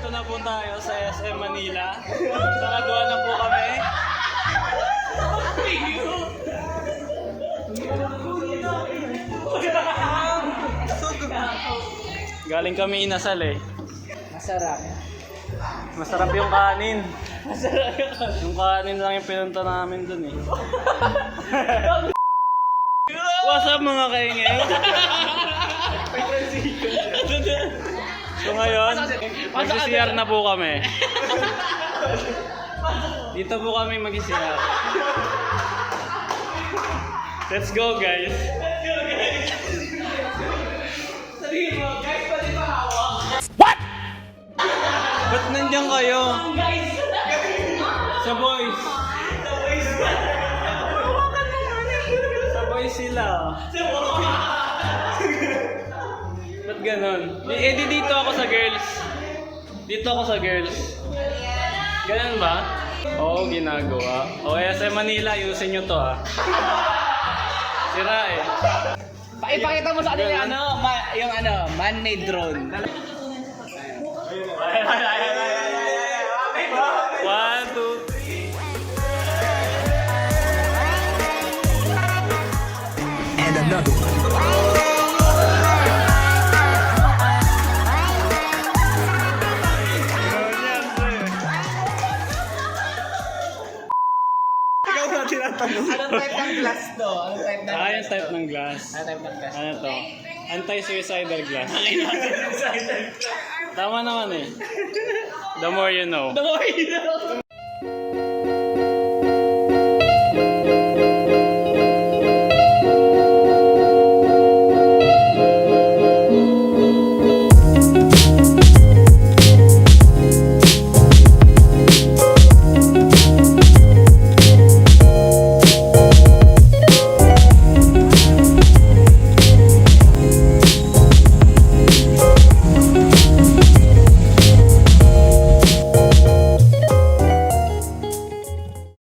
Nandito na po tayo sa SM Manila. Sa Kaduan na po kami. Galing kami inasal eh. Masarap. Masarap yung kanin. Yung kanin lang yung pinunta namin dun eh. What's up mga kaingay? So ngayon, mag-CR na po kami. Dito po kami mag-CR. Let's go guys. Sabihin mo, guys, pwede ba hawak? What? Ba't nandiyan kayo? Guys! Sa boys. Sa boys ba? Hawakan mo nga Sa boys sila. Sa boys! Ba't ganon? Eh di dito ako sa girls. Dito ako sa girls. Ganon ba? Oo, ginagawa. O SM Manila, ayusin nyo to ah. Sira eh. Ipakita mo sa kanila yung man-made drone. 1, 2, 3. And another one. Ikaw na tinatanong. Anong type ng glass to? Anong type ng Ah, yung type ng glass. Anong type ng glass? Ano to? Anti-suicidal glass. Tama naman eh. The more you know. The more you know.